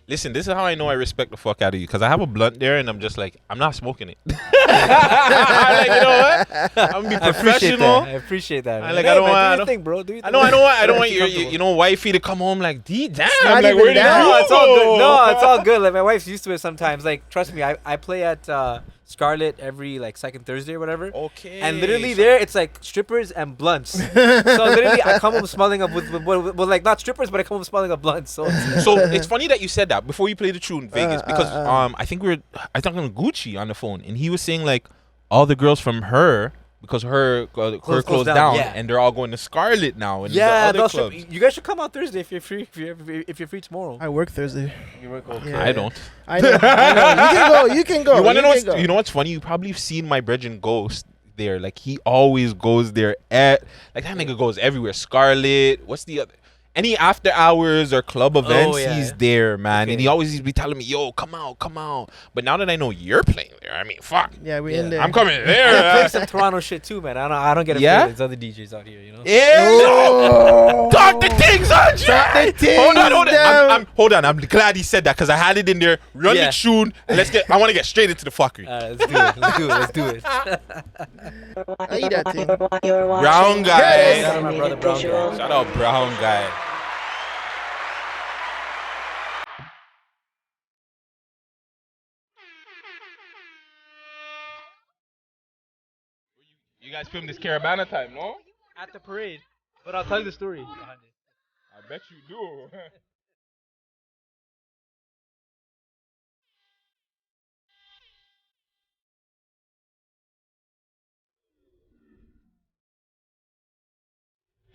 Listen, this is how I know I respect the fuck out of you, because I have a blunt there and I'm just like, I'm not smoking it. I'm like, you know what? I'm gonna be professional. I appreciate that. I Man. like, Hey, I don't man, want- do I your don't- thing, bro. Do your I thing. know, I don't want Make your, you comfortable. you know, wifey to come home like, damn. not Like, even where did that. you No, it's all good. go? No, it's all good. Like my wife's used to it sometimes. Like trust me, I play at Scarlet every like second Thursday or whatever. Okay. And literally there, it's like strippers and blunts. So literally, I come home smelling up with like not strippers, but I come home smelling up blunts. So So it's funny that you said that before you played the tune in Vegas, because I think I talking to Gucci on the phone, and he was saying like all the girls from her, because her closed down, yeah. and they're all going to Scarlet now and yeah, the they'll other strip. clubs. You guys should come out Thursday if you're free. If you're free tomorrow. I work Thursday. You work Yeah. I don't. I know. I know. You can go. You want to know? can go. You know what's funny? You probably seen my brethren Ghost there. Like he always goes there at like that nigga goes everywhere. Scarlet. What's the other? Any after hours or club events, yeah. he's there, man. Okay. And he always be telling me, "Yo, come out, come out." But now that I know you're playing there, I mean, fuck, Yeah, we're Yeah. in there. I'm coming I there. play some Toronto shit too, man. I don't get Yeah? affiliated. There's other DJs out here, you know. Yeah. Oh. Talk the things, Andre. Talk the things, Hold on. damn. Hold on. I'm glad he said that because I had it in there. Run Yeah. the tune. And I want to get straight into the fuckery. Let's do it. I eat that thing. Brown guy. Shout out my brother, Brown guy. Shout out Brown guy. You guys filmed this Caravana time, no? At the parade, but I'll tell you the story behind it. I bet you do.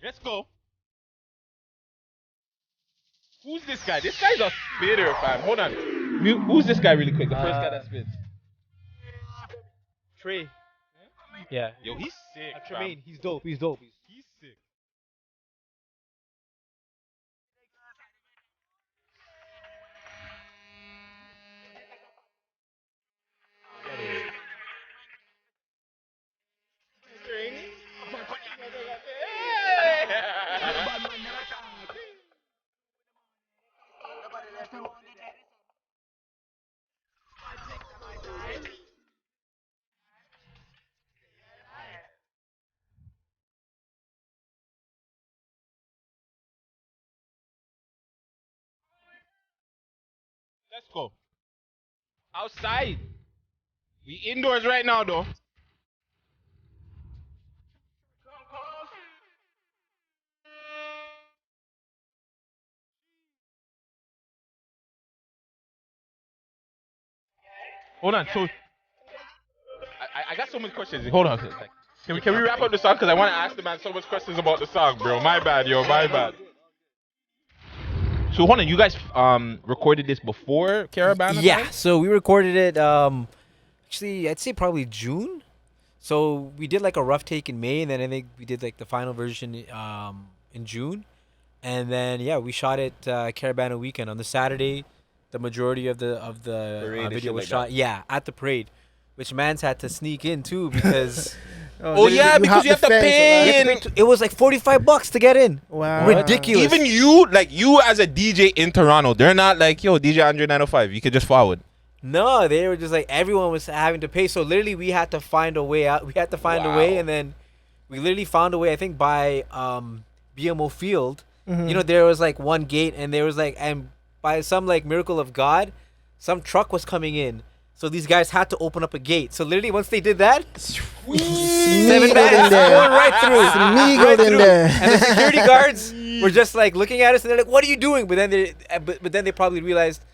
Let's go. Who's this guy? This guy's a spitter, fam. Hold on. Who's this guy really quick? The first guy that spits. Trey. Yeah. Yo, he's sick. Tremaine, he's dope. He's dope. He's sick. Let's go. Outside. We indoors right now, though. Hold on. So, I got so many questions. Hold on. Can we wrap up the song? Because I want to ask the man so much questions about the song, bro. My bad, yo. My bad. So, hold on. You guys recorded this before Caravana? Yeah. time? So we recorded it. Actually, I'd say probably June. So we did like a rough take in May, and then I think we did like the final version in June, and then yeah, we shot it Caravana weekend on the Saturday. The majority of the Parade and video shit was like shot yeah at the parade, which Mans had to sneak in too because Oh, yeah, because you have to pay. it was like $45 to get in. Wow. Ridiculous. Even you as a DJ in Toronto, they're not like, yo, DJ Andre 905. You could just forward. No, they were just like everyone was having to pay. So literally, we had to find a way out. We had to find a way, Wow. and then we literally found a way. I think by BMO Field, Mm-hmm. you know, there was like one gate, and there was like, and by some like miracle of God, some truck was coming in. So these guys had to open up a gate. So literally, once they did that, seven Smiggled vans in there. going right through, Smiggled in there. and the security guards were just like looking at us, and they're like, "What are you doing?" But then they probably realized,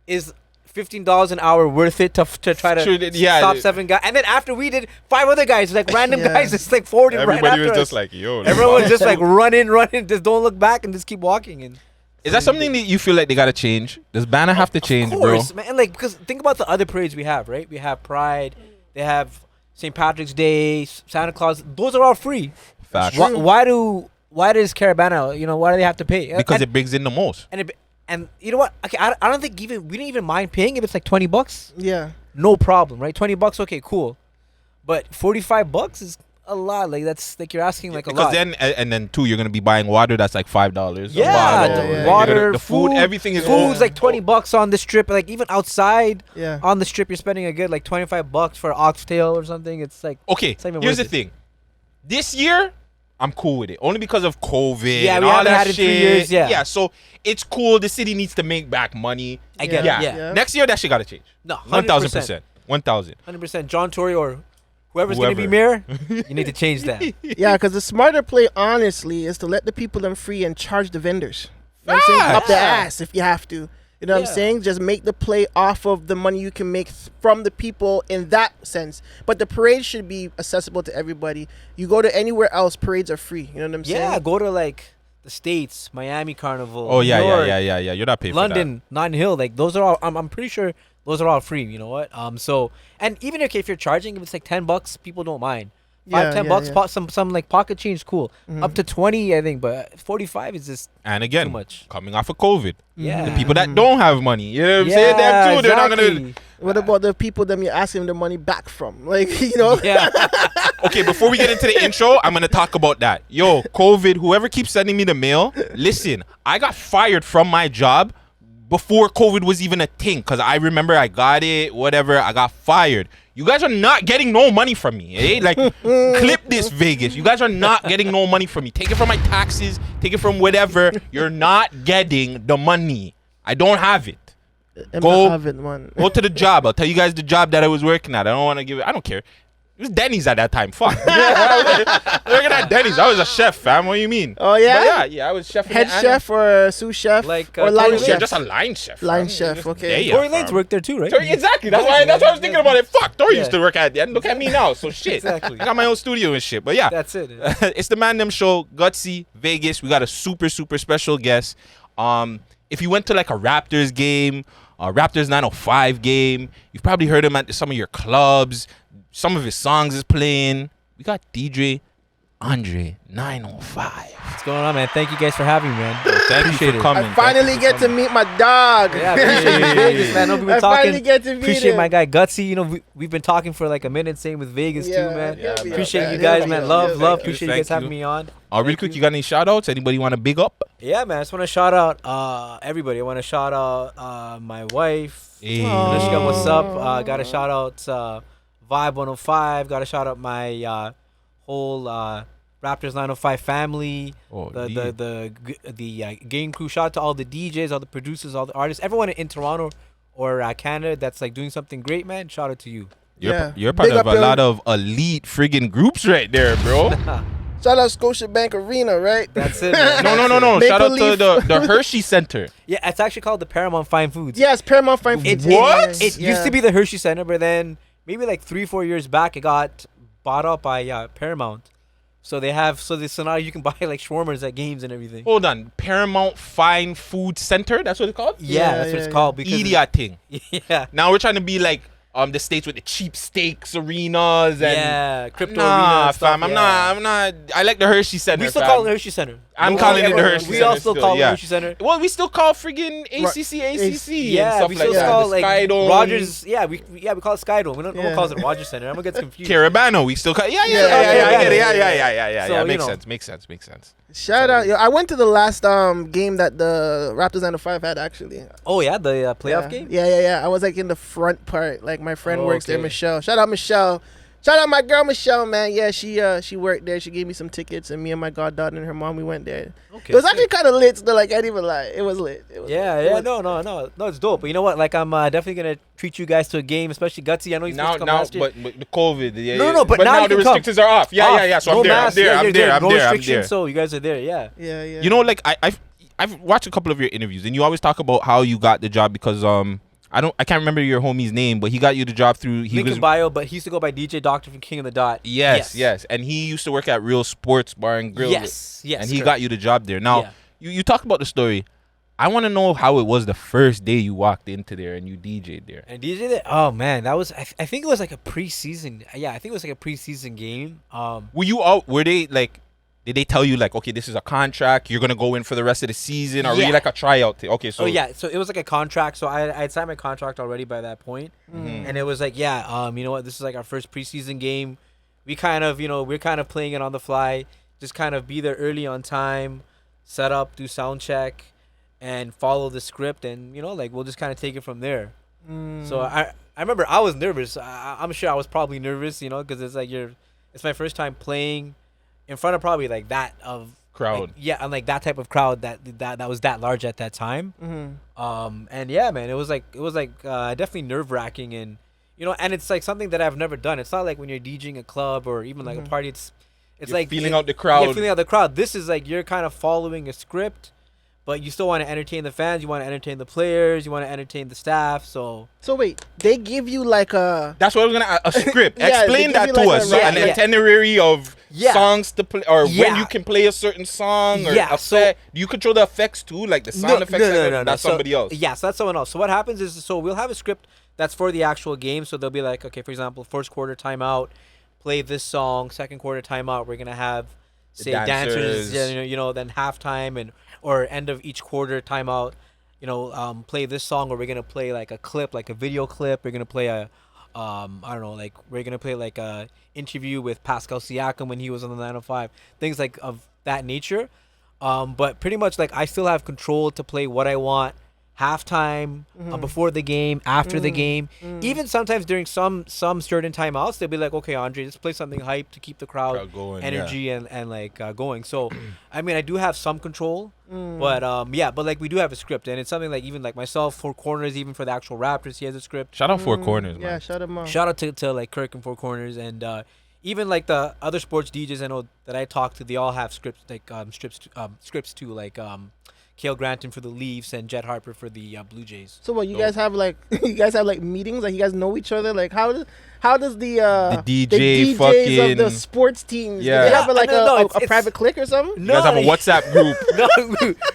is $15 an hour worth it to try to stop 7 guys? And then after we did, 5 other guys, like random Yeah. guys, just like 40 right Everybody after was us. just like, yo. Everyone was just like run in, just don't look back and just keep walking. And Is that something that you feel like they gotta change? Does Banner have to change, of bro? course, man. Like, because think about the other parades we have, right? We have Pride, they have St. Patrick's Day, Santa Claus. Those are all free. Facts. Why does Caravana? You know, why do they have to pay? Because and, it brings in the most. and you know what? Okay, I don't think we didn't even mind paying if it's like $20. Yeah. No problem, right? $20, okay, cool. But $45 is a lot. Like that's like you're asking like a because lot. then and then too, you're gonna be buying water that's like $5. Yeah, bottle. the You're water, the food, everything is food's all- like $20 on the strip. Like even outside Yeah. on the strip, you're spending a good like $25 for oxtail or something. It's like Okay, It's not even here's worth the it. thing. This year, I'm cool with it. Only because of COVID Yeah, and we all haven't that had it shit. 3 years, yeah. Yeah, so it's cool. The city needs to make back money. I get Yeah. it. Yeah. Yeah. Next year, that shit got to change. No, 1,000%. 1,000. 100%. John Tory or whoever's gonna be Whoever. mayor, you need to change that. Yeah, because the smarter play, honestly, is to let the people them free and charge the vendors. You know what I'm saying? Up the Yeah. ass if you have to. You know what Yeah. I'm saying? Just make the play off of the money you can make from the people in that sense. But the parade should be accessible to everybody. You go to anywhere else, parades are free. You know what I'm saying? Yeah, go to like the States, Miami Carnival. Oh, yeah, New York, yeah. You're not paying London, Notting Hill. Like those are all. I'm pretty sure those are all free. You know what? So and even if you're charging, if it's like $10, people don't mind. Yeah, 10 yeah, bucks, yeah. some like pocket change, cool. Up to 20, I think, but 45 is just for that. And again, too much. coming off of COVID. Yeah. The people that don't have money, you know what I'm saying? Them too, they're not going to. exactly. What about the people them you're asking the money back from? Like, you know? Yeah. Okay, before we get into the intro, I'm gonna talk about that. Yo, COVID, whoever keeps sending me the mail, listen, I got fired from my job before COVID was even a thing. Cause I remember I got it, whatever, I got fired. You guys are not getting no money from me, eh? Like, clip this, Vegas. You guys are not getting no money from me. Take it from my taxes, take it from whatever. You're not getting the money. I don't have it. I'm Go- not having one. Go to the job. I'll tell you guys the job that I was working at. I don't want to give it. I don't care. It was Denny's at that time. Fuck. Working at Denny's. I was a chef, fam. What do you mean? Oh, yeah? But yeah. I was chef. Head chef or sous chef? Like, or Tory line Lanez. Yeah, chef? just a line chef. Line fam. chef, okay. Yeah, Tory fam. Lanez worked there too, right? Exactly. That's why I was thinking about it. Fuck. Tory used Yeah. to work at the end. Look at me now. So shit. Exactly. I got my own studio and shit. But yeah. That's it. It's the Man Them Show, Gutsy, Vegas. We got a super special guest. If you went to like a Raptors game, a Raptors 905 game, you've probably heard him at some of your clubs. Some of his songs is playing. We got DJ Andre 905. What's going on, man? Thank you guys for having me, man. Thank you Appreciate for it. coming. I finally get to meet my dog. Yeah, appreciate you, Vegas, man. I know we've been I talking. finally get to meet Appreciate him. my guy Gutsy. You know, we've been talking for like a minute, same with Vegas Yeah, too, man. yeah, man. Appreciate you Yeah, guys, yeah, man. yeah, Love. yeah. Appreciate you Thank guys having you. me on. Really Thank quick, you. you got any shout outs? Anybody want to big up? Yeah, man. I just want to shout out everybody. I want to shout out my wife. Hey. Anushka, what's up? Got to shout out Vibe 105. Got to shout out my whole Raptors 905 family. Oh, The game crew. Shout out to all the DJs, all the producers, all the artists, everyone in Toronto or Canada that's like doing something great, man. Shout out to you. Yeah. You're part Big of up a your- lot of elite friggin' groups right there, bro. Shout out Scotiabank Arena, right? That's it, man. No. Maple Shout out to Leaf. the Hershey Center. Yeah, it's actually called the Paramount Fine Foods. Yes, Paramount Fine Foods. What? It used to be the Hershey Center, but then maybe like 3-4 years back, it got bought up by Paramount. So so now you can buy like shawarmas at games and everything. Hold on. Paramount Fine Food Center? That's what it's called? Yeah, that's what it's called. Because Idiot thing. yeah, Now we're trying to be like the states with the cheap steaks arenas and yeah, crypto arena nah, and stuff, fam. yeah. I'm not. I like the Hershey Center. We still fam. call it Hershey Center. I'm calling it the Hershey We Center all still still, call it yeah. Hershey Center. Well, we still call friggin' ACC and Yeah, stuff we like still that. call The like Sky Dome. Rogers. Yeah, we call it Sky Dome. No one Yeah. calls it Rogers Center. Everyone gets confused. Carabano. We still call. Yeah. I get it. Yeah. So, you Makes know. sense. Makes sense. Shout out. Yo, I went to the last game that the Raptors 905 had, actually. Oh yeah, the playoff Yeah. game. Yeah. I was like in the front part. Like my friend Oh, works there, okay. Michelle. Shout out Michelle. Shout out my girl Michelle, man. Yeah, she worked there. She gave me some tickets, and me and my goddaughter and her mom, we went there. Okay. It was actually kind of lit. Still, like I didn't even lie. It was lit. It was lit. It was- No, it's dope. But you know what? Like I'm definitely gonna treat you guys to a game, especially Gutsy. I know you're supposed to come last year. but the COVID. Yeah, No, but now now you the can come. restrictions are off. Yeah. So no I'm there. mask, yeah, you're there. No I'm restrictions, there. so you guys are there. Yeah. Yeah. You know, like I've watched a couple of your interviews, and you always talk about how you got the job because I can't remember your homie's name, but he got you the job through Link in bio, but he used to go by DJ Doctor from King of the Dot. Yes, and he used to work at Real Sports Bar and Grill. Yes. and he correct. got you the job there. Now Yeah. you talked about the story. I want to know how it was the first day you walked into there and you DJ'd there. And DJ there. Oh man, that was. I think it was like a preseason. Yeah, I think it was like a preseason game. Were they like? Did they tell you like, okay, this is a contract, you're gonna go in for the rest of the season, or were Yeah. you like a tryout thing? Okay, so So yeah, so it was like a contract. So I had signed my contract already by that point, Mm-hmm. and it was like, yeah, you know what? This is like our first preseason game. we kind of, we're kind of playing it on the fly. Just kind of be there early on time, set up, do sound check, and follow the script, and like we'll just kind of take it from there. So I remember I was nervous. I'm sure I was probably nervous, because it's like it's my first time playing in front of probably like that of Crowd. and like that type of crowd that was that large at that time. And yeah, man, it was like definitely nerve wracking, and and it's like something that I've never done. It's not like when you're DJing a club or even like a party. It's You're like feeling out the crowd. Yeah, feeling out the crowd. This is like you're kind of following a script, but you still want to entertain the fans. You want to entertain the players. You want to entertain the staff. So wait, they give you like a. That's what I was gonna a script. Yeah, Explain they give that you to like us. a An Yeah. itinerary of songs to play, or when Yeah. you can play a certain song, or Yeah, so- effect. Do you control the effects too, like the sound effects? That's So- somebody else. Yeah, so that's someone else. So what happens is, so we'll have a script that's for the actual game. So they'll be like, okay, for example, first quarter timeout, play this song. Second quarter timeout, we're gonna have say dancers, dancers. then halftime and or end of each quarter timeout, play this song, or we're gonna play like a clip, like a video clip. We're gonna play a, I don't know, like we're gonna play like a interview with Pascal Siakam when he was on the 905, things like of that nature. But pretty much like I still have control to play what I want. Halftime, before the game, after the game, even sometimes during some certain timeouts, they'll be like, "Okay, Andre, let's play something hype to keep the crowd going, energy and like going." So, I mean, I do have some control, but but like we do have a script, and it's something like even like myself, Four Corners, even for the actual Raptors, he has a script. Shout out Four Corners, Yeah, man. shut them out. Shout out to like Kirk and Four Corners, and even like the other sports DJs I know that I talk to, they all have scripts like scripts too, like Cale Granton for the Leafs and Jet Harper for the Blue Jays. So what you guys have like meetings, like you guys know each other, like how does the DJ DJs fucking of the sports teams Yeah. do they have like No, a it's- private clique or something? You guys have a WhatsApp group. No,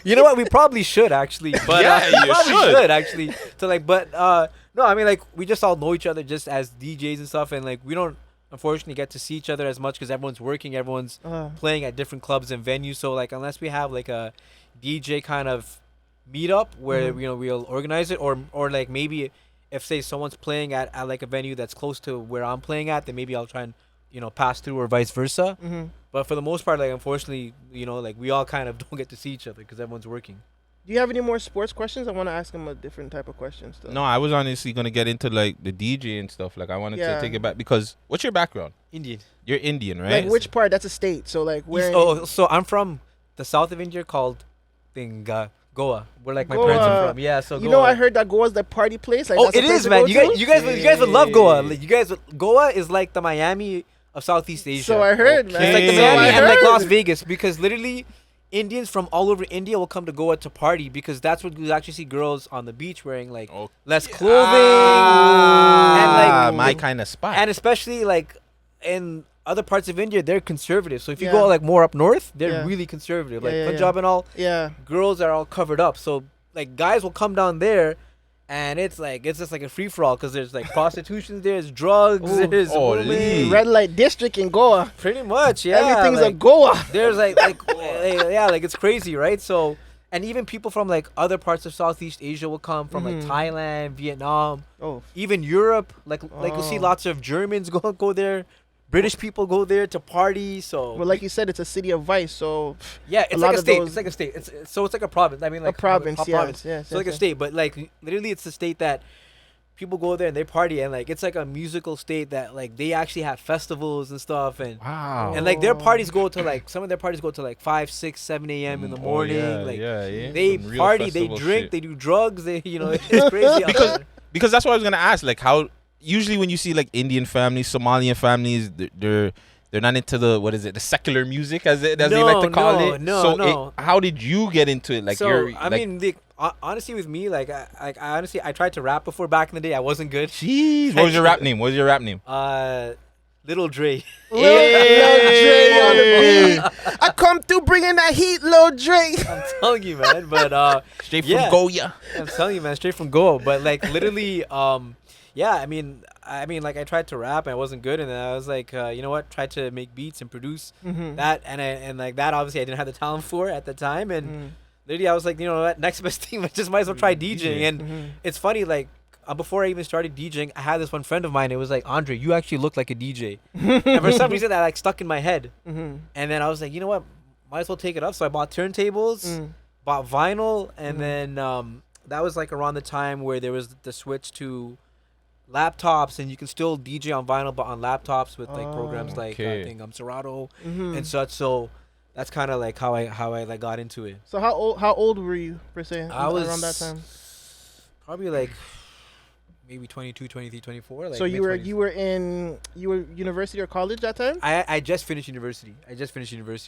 you know what? We probably should actually, but Yeah, we you probably should. actually. To like, but no, I mean like we just all know each other just as DJs and stuff, and like we don't unfortunately get to see each other as much because everyone's working, everyone's playing at different clubs and venues. So like unless we have like a DJ kind of meetup where we'll organize it, or like maybe if say someone's playing at like a venue that's close to where I'm playing at, then maybe I'll try and pass through or vice versa. But for the most part, like unfortunately, like we all kind of don't get to see each other because everyone's working. Do you have any more sports questions? I want to ask him a different type of question still. No, I was honestly gonna get into like the DJ and stuff. Like I wanted Yeah. to take it back because what's your background? Indian. You're Indian, right? Like which part? That's a state. So like where? So I'm from the south of India called Goa, where like my Goa. parents are from. Yeah, so you Goa. know, I heard that Goa's the party place. Like, Oh, that's it the place is, to man. go to? You guys would love Goa. Like, Goa is like the Miami of Southeast Asia. So I heard, man. It's like the So Miami I and like heard. Las Vegas, because literally Indians from all over India will come to Goa to party, because that's what you actually see girls on the beach wearing like Oh. less clothing Ah, and my like kind of spot. and especially like in other parts of India, they're conservative. So if you Yeah. go like more up north, they're Yeah. really conservative. Yeah, Like yeah, Punjab and all, Yeah. girls are all covered up. So like guys will come down there, and it's just like a free for all, because there's like prostitution, there's drugs, Ooh. there's Holy. women. Red light district in Goa. Pretty much, yeah. Everything's a like, Goa. there's like yeah, like it's crazy, right? So, and even people from like other parts of Southeast Asia will come from like Thailand, Vietnam, Oh, even Europe. Like you'll see Oh. lots of Germans go there. British people go there to party. So well, like you said, it's a city of vice. So yeah, a it's lot like a of state. those- It's like a state. It's like a province. I mean, like a province, a yes, province. yes, So like yes, a state, but like literally, it's a state that people go there and they party, and like it's like a musical state that like they actually have festivals and stuff, and wow. and like their parties go to like some of their parties go to like 5, 6, 7 a.m. in the morning. Like yeah. they Some real party, they festival drink, shit. they do drugs. They it's crazy. out there. Because that's what I was gonna ask. Like how usually when you see like Indian families, Somalian families, they're not into the secular music as they like to call it. No. How did you get into it? Like so you're I like, mean, honestly, with me, like I honestly I tried to rap before back in the day. I wasn't good. jeez, what was your rap name? Little Dre. Lil Dre on the beat. I come through bringing that heat, Lil Dre. I'm telling you, man. But Straight yeah. from Goya. I'm telling you, man, straight from Goa. But like literally, yeah. I mean, like I tried to rap and I wasn't good, and then I was like, you know what? Tried to make beats and produce that, and like that. Obviously, I didn't have the talent for at the time, and literally, I was like, you know what? Next best thing, I just might as well try DJing. And it's funny, like before I even started DJing, I had this one friend of mine. It was like, Andre, you actually look like a DJ. And for some reason, that like stuck in my head. Mm-hmm. And then I was like, you know what? Might as well take it up. So I bought turntables, bought vinyl, and then that was like around the time where there was the switch to laptops, and you can still DJ on vinyl, but on laptops with like programs like Okay. I think Serato Mm-hmm. and such. So that's kind of like how I like got into it. So how old were you per se I was around that time? probably like maybe 22, 23, 24. Like So you were mid-twenties. you were university or college that time? I just finished university.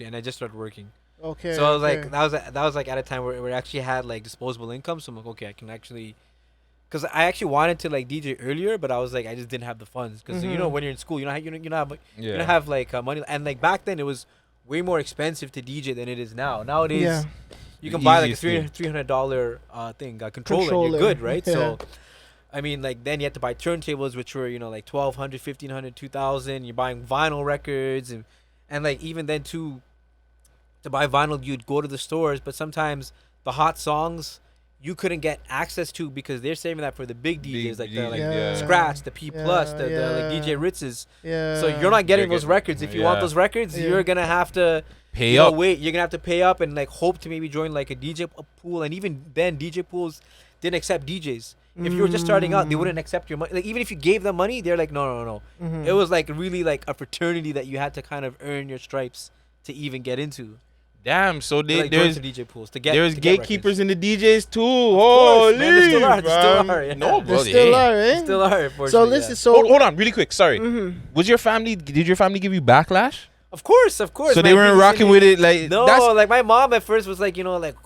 And I just started working. Okay. So I was okay. like, that was like at a time where I actually had like disposable income. So I'm like, okay, I can actually, because I actually wanted to like DJ earlier, but I was like, I just didn't have the funds. Because you know, when you're in school, you don't have like money, and like back then it was way more expensive to DJ than it is now. Nowadays, Yeah. you can buy like a Easiest thing. $300 thing, controller, and Controller. you're good, right? Yeah. So. I mean, like, then you have to buy turntables, which were, like, $1,200, $1,500, $2,000. You're buying vinyl records. And like, even then, too, to buy vinyl, you'd go to the stores. But sometimes the hot songs, you couldn't get access to because they're saving that for the big DJs, like the Yeah. Scratch, the P+, the like yeah. DJ Ritz's. Yeah. So you're not getting They're those getting- records. If you want yeah. those records, Yeah. you're going to have to Pay up. wait. You're going to have to pay up and, like, hope to maybe join, like, a DJ pool. And even then, DJ pools didn't accept DJs. If you were just starting out, they wouldn't accept your money. Like, even if you gave them money, they're like, no. Mhm. It was like really like a fraternity that you had to kind of earn your stripes to even get into. Damn. So To, like, join there's some DJ pools to get. there's to get gatekeepers records. in the DJs too. course, Holy, man, there still are, there still fam. are, yeah. No, There bro. still are, eh? Still are, So unfortunately, listen, yeah. so Hold on, really quick. Sorry. Mhm. Was your family? Did your family give you backlash? Of course. So man, they weren't because rocking with it. Like No, that's like my mom at first was like, like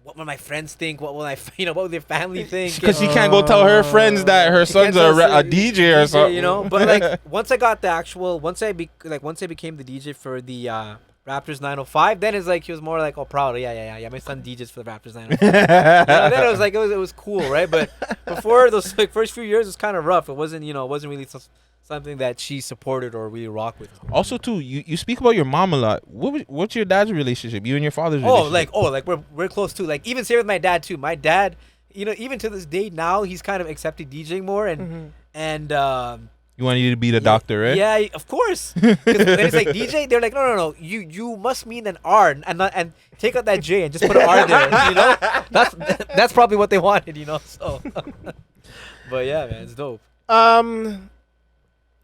what will my friends think? What will what will their family think? because she can't go tell her friends that her She can't son's tell a DJ or something. But like once I got the actual, once I became the DJ for the Raptors 905, then it's like he was more like, oh, proud, yeah, my son DJs for the Raptors 905. Then it was like it was cool, right? But before those like first few years, it was kind of rough. It wasn't really something that she supported or really rocked with. Also, too, you speak about your mom a lot. What's your dad's relationship? You and your father's relationship? Like we're close too. Like even same with my dad too. My dad, even to this day now, he's kind of accepted DJing more and You want you to be the doctor, right? Yeah, of course. 'Cause when it's like DJ, they're like, no. You must mean an R and take out that J and just put an R there. That's probably what they wanted, So, but yeah, man, it's dope.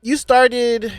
You started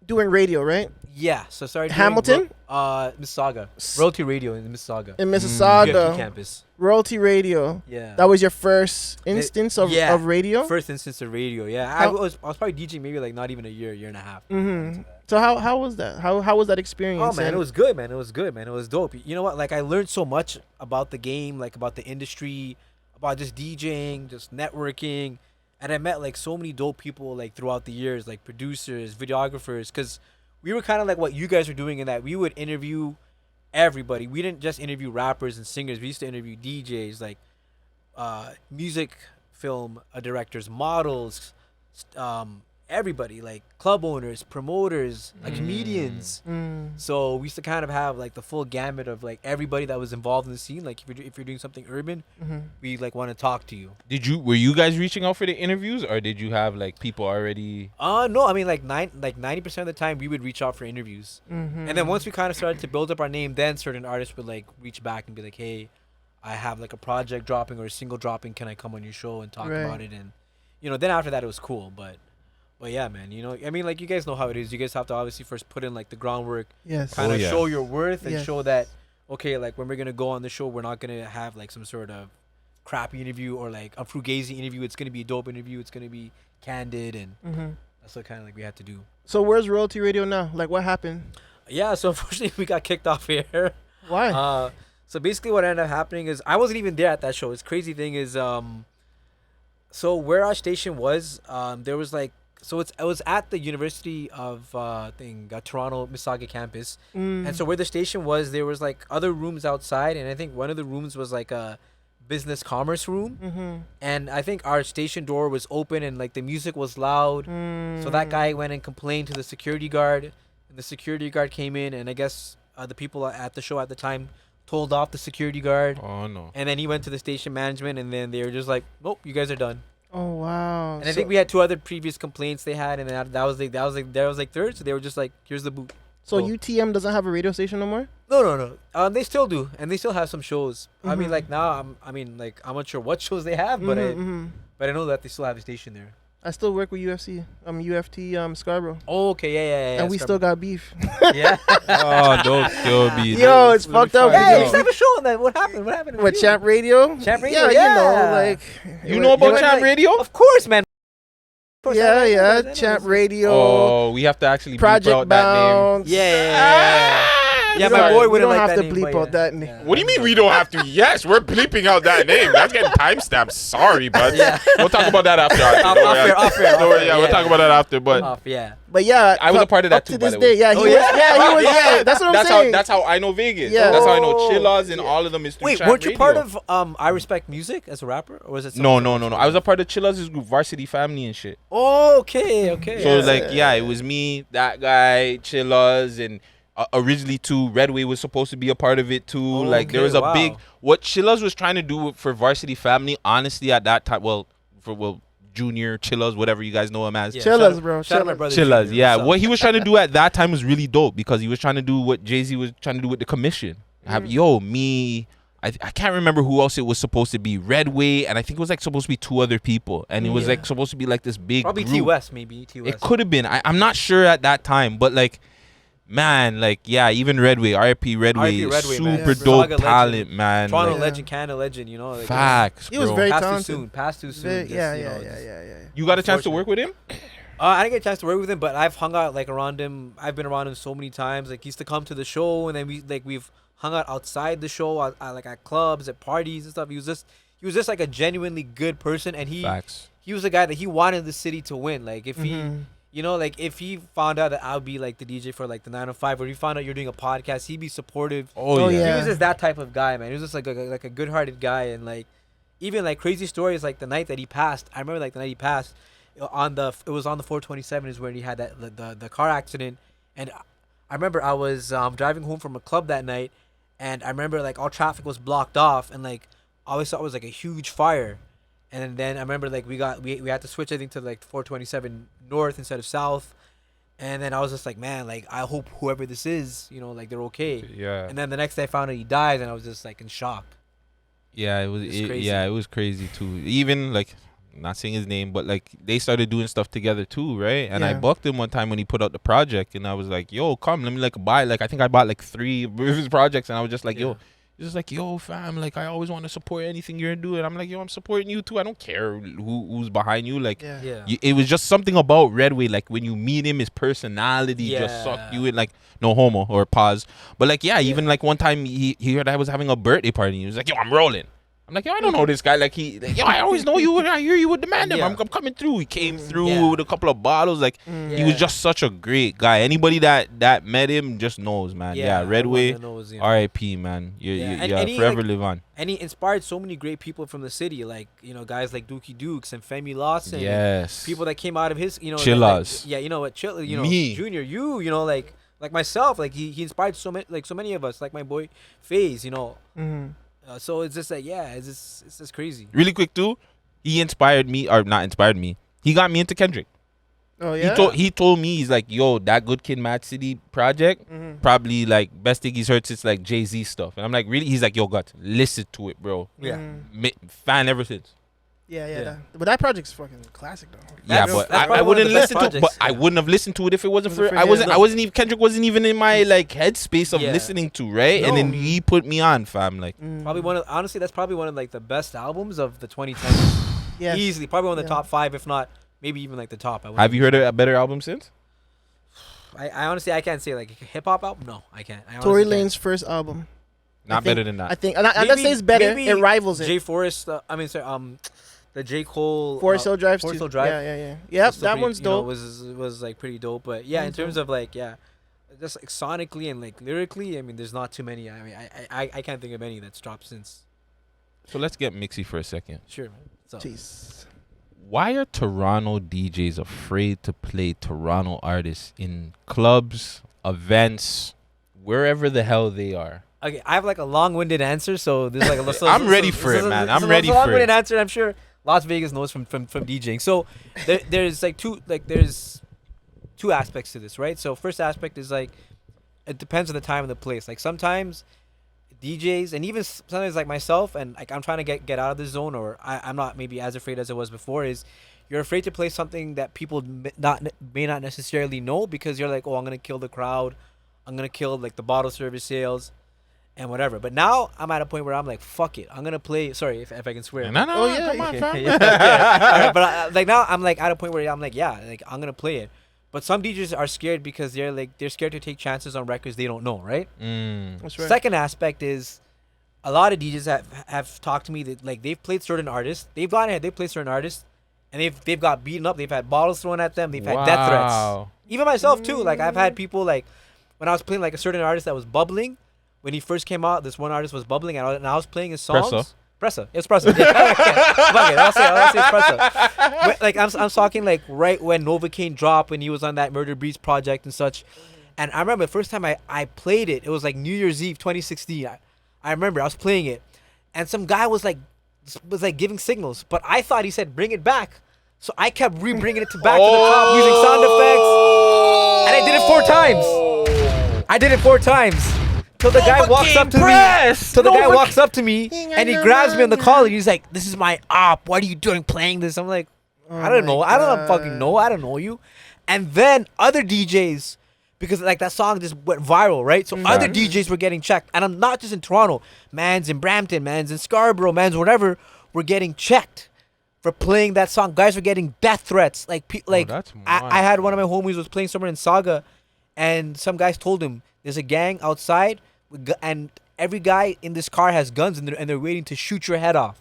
doing radio, right? Yeah. So sorry. Hamilton? Mississauga. Royalty Radio in Mississauga. In UFT Mississauga, campus. Royalty Radio. Yeah. That was your first instance of yeah. radio. First instance of radio. Yeah. I How- was probably DJing maybe like not even a year and a half. Mm-hmm. So how was that? How was that experience? Oh man, And- it was good, man. It was good, man. It was dope. You know what? Like I learned so much about the game, like about the industry, about just DJing, just networking, and I met like so many dope people like throughout the years, like producers, videographers, because we were kind of like what you guys were doing in that we would interview everybody. We didn't just interview rappers and singers. We used to interview DJs, like music, film directors, models, everybody, like club owners, promoters, like comedians. So we used to kind of have like the full gamut of like everybody that was involved in the scene. Like if you're doing something urban, we like want to talk to you. Were you guys reaching out for the interviews, or did you have like people already? No, I mean like 90% of the time we would reach out for interviews, and then once we kind of started to build up our name, then certain artists would like reach back and be like, hey, I have like a project dropping or a single dropping. Can I come on your show and talk Right. about it? And then after that it was cool, but yeah, man, I mean, like you guys know how it is. You guys have to obviously first put in like the groundwork, Yes. kind Oh, of yeah. show your worth and Yes. show that, okay, like when we're gonna go on the show, we're not gonna have like some sort of crappy interview or like a fugazi interview. It's gonna be a dope interview. It's gonna be candid, and that's what kind of like we had to do. So where's Royalty Radio now? Like what happened? Yeah, so unfortunately we got kicked off here. Why? So basically what ended up happening is I wasn't even there at that show. It's crazy thing is so where our station was, there was like, so it was at the University of Toronto Mississauga campus. And so where the station was, there was like other rooms outside, and I think one of the rooms was like a business commerce room. And I think our station door was open and like the music was loud. So that guy went and complained to the security guard, and the security guard came in, and I guess the people at the show at the time told off the security guard. Oh no. And then he went to the station management, and then they were just like, nope, you guys are done. Oh wow. And I think we had 2 other previous complaints they had, and then that was like third. So they were just like, here's the boot. So Oh. UTM doesn't have a radio station no more. No. They still do, and they still have some shows. I mean, Mhm. like now, I'm not sure what shows they have, but I know that they still have a station there. I still work with UFC. I'm UFT Scarborough, Oh, okay, yeah. and we still got beef. yeah. Oh, don't kill me. Yo, it's fucked up. Yeah, yo. you used to have a show on that. What happened? What happened? What, Champ Radio? Champ Radio, Yeah, you know, yeah. like You know about Like- Champ Radio? Of course, man. Of course, I know yeah, that. Champ Radio, Oh, we have to actually bleep Project out that name. Bounce. Yeah. We Yeah, don't- my boy we wouldn't don't like have that to name, bleep but out yeah. that name. Yeah. What do you mean we don't have to? Yes, we're bleeping out that name. That's getting timestamped. Sorry, but Yeah. we'll talk about that after. Off air. Don't worry, yeah, we'll talk about that after. But Off, yeah. But yeah, I was a part of that up too, to by this the way. day. Yeah, he Oh, was. yeah? Yeah, he was. Yeah, that's what I'm saying. That's how I know Vegas. Yeah. That's how I know Oh. Chillas and all of them is through Wait, Champ weren't you Radio. part of I Respect Music as a rapper, or was it? No. something else? I was a part of Chillas' group, Varsity Family and shit. Oh, okay. So it was me, that guy, Chillas, and originally too, Redway was supposed to be a part of it too. Oh, Like there okay, was a wow. big what Chillas was trying to do for Varsity Family. Honestly, at that time, Junior Chillas, whatever you guys know him as. Yeah, Chillas, shout out- bro, Shout out my Chillas. brother. Chillas, Junior. yeah. What's up? What he was trying to do at that time was really dope because he was trying to do what Jay-Z was trying to do with the commission. Have me. I can't remember who else it was supposed to be. Redway, and I think it was like supposed to be 2 other people, and it was Yeah. like supposed to be like this big Probably group. T West, maybe T West. It could have been. I'm not sure at that time, but like, man, like yeah, even Redway, RIP Redway, RIP Redway, man. super Yeah, bro. dope Saga legend. talent, man. Toronto Like, legend, Canada legend. You know, like, facts, He was bro. very passed talented. too soon. Passed too soon. just, Yeah. you know, just- You got a chance to work with him? I didn't get a chance to work with him, but I've hung out like around him. I've been around him so many times. Like he used to come to the show, and then we've hung out outside the show, like at clubs, at parties and stuff. He was just like a genuinely good person, and Facts. he was a guy that he wanted the city to win. Like if he, Mhm. you know, like if he found out that I'll be like the DJ for like the 905, or he found out you're doing a podcast, he'd be supportive. Oh, Oh, yeah. yeah. He was just that type of guy, man. He was just like a good-hearted guy, and like even like crazy stories like the night that he passed. I remember like the night he passed it was on the 427 is when he had that the car accident, and I remember I was driving home from a club that night, and I remember like all traffic was blocked off, and like I always thought it was like a huge fire, and then I remember like we had to switch I think to like 427 north instead of south. And then I was just like, man, like I hope whoever this is, you know, like they're okay. Yeah. And then the next day I found out he died, and I was just like in shock. Yeah, it was. It's crazy. Yeah, it was crazy too. Even like, not saying his name, but like they started doing stuff together too, right? And I Yeah. booked him one time when he put out the project, and I was like, "Yo, come, let me like buy." Like I think I bought like 3 of his projects, and I was just like, Yeah. "Yo." He's just like, "Yo, fam, like I always want to support anything you're doing." I'm like, "Yo, I'm supporting you too. I don't care who's behind you." Like, Yeah. Yeah. it was just something about Redway. Like when you meet him, his personality just Yeah. sucked you in. Like no homo or pause, but like yeah, even like one time he heard I was having a birthday party. He was like, "Yo, I'm rolling." I'm like, yo, I don't know this guy. Like yo, I always know you. When I hear you would demand him. Yeah. I'm coming through. He came through Yeah. with a couple of bottles. Like Mm. he was Yeah. just such a great guy. Anybody that met him just knows, man. Yeah, Redway. everyone knows, you know. R.I.P. Man. Yeah, and Yeah, he, forever like, live on. And he inspired so many great people from the city, like you know guys like Dookie Dukes and Femi Lawson. Yes. People that came out of his, you know, Chillas. yeah, you know what, you know, Me. Junior, you know, like myself, like he inspired so many of us, like my boy FaZe, you know. Mhm. So it's just like it's just crazy. Really quick too. He inspired me, or not inspired me. He got me into Kendrick. Oh yeah. He told me, he's like, yo, that Good Kid, Mad City project, Mhm. probably like best thing he's heard since like Jay-Z stuff. And I'm like, really? He's like, yo, gut, listen to it, bro. Yeah. Mhm. Fan ever since. Yeah. Yeah. But that project's fucking classic though. Yeah, That's- but that's I probably one of wouldn't the best listen to it. But projects, I yeah. wouldn't have listened to it if it wasn't Wasn't for. for I him. wasn't. No. I wasn't even. Kendrick wasn't even in my like headspace of Yeah. listening to, right? And then No. he put me on, fam. Like, Mm. Probably honestly, that's probably one of like the best albums of the 2010s. Yes. Easily, probably one of the Yeah. top 5, if not maybe even like the top. have you heard a better album since? I honestly I can't say like a hip hop album. No, I can't. I Tory honestly can't. Lane's first album. Not think- better than that. I think. I'm not saying it's better. maybe It rivals it. Jay Forrest. The J Cole. Forest Hill Drive Forest too. Hill Drive. Yeah. Yep. was still That pretty- one's you know, dope. was like pretty dope. But yeah, in One's terms dope. of like just like sonically and like lyrically, I mean, there's not too many. I mean, I can't think of any that's dropped since. So let's get mixy for a second. Sure, man. So Jeez. Why are Toronto DJs afraid to play Toronto artists in clubs, events, wherever the hell they are? okay, I have like a long-winded answer. So this is like I'm ready for it, man. I'm ready for long-winded it. answer. I'm sure a Las Vegas knows from DJing. So there's two aspects to this, right? So first aspect is like it depends on the time and the place. Like sometimes DJs and even sometimes like myself and like I'm trying to get out of the zone, or I'm not maybe as afraid as I was before, is you're afraid to play something that people may not necessarily know, because you're like, oh, I'm gonna kill the crowd, I'm gonna kill like the bottle service sales and whatever. But now I'm at a point where I'm like, fuck it, I'm gonna play. Sorry if I can swear. No, Oh, yeah, come on, yeah. fam. Yeah. But like now I'm like at a point where I'm like, yeah, like I'm gonna play it. But some DJs are scared because they're scared to take chances on records they don't know, right? That's right. Second aspect is a lot of DJs have talked to me that like they've played certain artists, they've gone ahead, they played certain artists, and they've got beaten up, they've had bottles thrown at them, they've had death threats. Even myself too. Like I've had people like when I was playing like a certain artist that was bubbling when he first came out. This one artist was bubbling, and I was playing his songs. Pressa. It's Pressa. Yeah. Fuck it. I'll say it's Pressa. But, like I'm talking like right when Novocaine dropped, when he was on that Murder Beats project and such. And I remember the first time I played it, it was like New Year's Eve 2016. I remember I was playing it, and some guy was like giving signals, but I thought he said bring it back. So I kept bringing it back to the top using sound effects, and I did it 4 times. I did it 4 times. Till the guy walks up to me. Till the guy walks up to me and he grabs me on the collar. He's like, "This is my op. What are you doing playing this?" I'm like, "I don't know. I don't fucking know. I don't know you." And then other DJs, because like that song just went viral, right? So other DJs were getting checked, and I'm not just in Toronto. Mans in Brampton, mans in Scarborough, mans whatever, were getting checked for playing that song. Guys were getting death threats. Like that's I had one of my homies was playing somewhere in Saga, and some guys told him there's a gang outside, and every guy in this car has guns, and they're waiting to shoot your head off.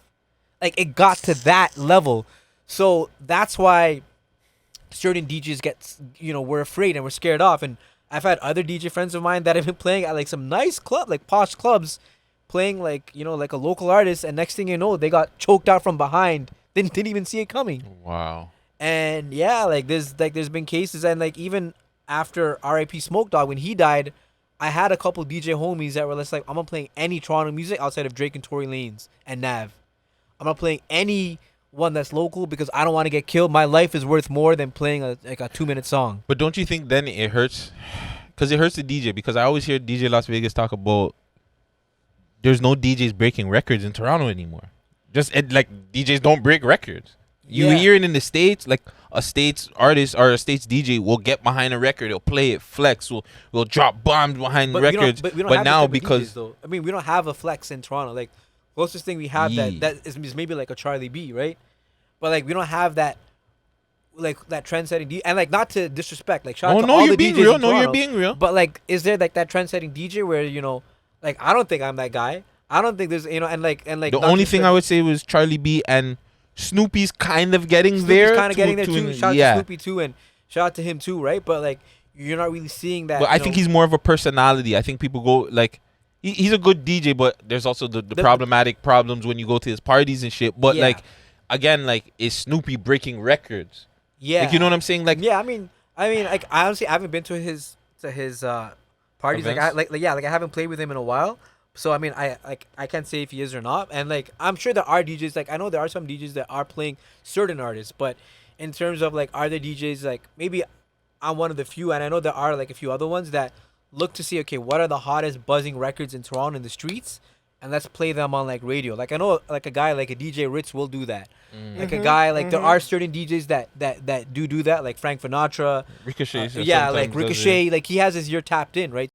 Like it got to that level. So that's why certain DJs we're afraid and we're scared off. And I've had other DJ friends of mine that have been playing at like some nice club, like posh clubs, playing like like a local artist, and next thing you know, they got choked out from behind. Didn't even see it coming. Wow. And yeah, there's been cases, and like even after R.I.P. Smoke Dogg, when he died, I had a couple DJ homies that were just like, I'm not playing any Toronto music outside of Drake and Tory Lanez and Nav. I'm not playing any one that's local because I don't want to get killed. My life is worth more than playing a 2-minute song. But don't you think then it hurts? Because it hurts the DJ. Because I always hear DJ Las Vegas talk about there's no DJs breaking records in Toronto anymore. Like DJs don't break records. You hear it in the States, like a States artist or a States DJ will get behind a record, he'll play it, flex, will drop bombs behind records. We don't but have now DJs, because though. I mean, we don't have a flex in Toronto. Like closest thing we have that is maybe like a Charlie B, right? But like we don't have that that trend-setting DJ. And like not to disrespect, like shout out to all you're the being DJs real. in No, Toronto, you're being real. But like, is there like that trend-setting DJ where like I don't think I'm that guy. I don't think there's and like the only thing I would say was Charlie B and Snoopy's kind of getting there. Kind of getting there too. Shout out yeah. to Snoopy too, and shout out to him too, right? But like you're not really seeing that. But I think he's more of a personality. I think people go like he's a good DJ, but there's also the problematic problems when you go to his parties and shit. But like again, like is Snoopy breaking records? Yeah, like you know what I'm saying? Like I mean, like I honestly I haven't been to his parties. Events? Like I haven't played with him in a while. So I mean, I can't say if he is or not, and like I'm sure there are DJs. Like I know there are some DJs that are playing certain artists, but in terms of like, are there DJs like maybe I'm one of the few, and I know there are like a few other ones that look to see, okay, what are the hottest buzzing records in Toronto in the streets, and let's play them on like radio. Like I know like a guy like a DJ Ritz will do that. Like a guy like there are certain DJs that do that, like Frank Sinatra, Ricochet. like Ricochet, like he has his ear tapped in, right?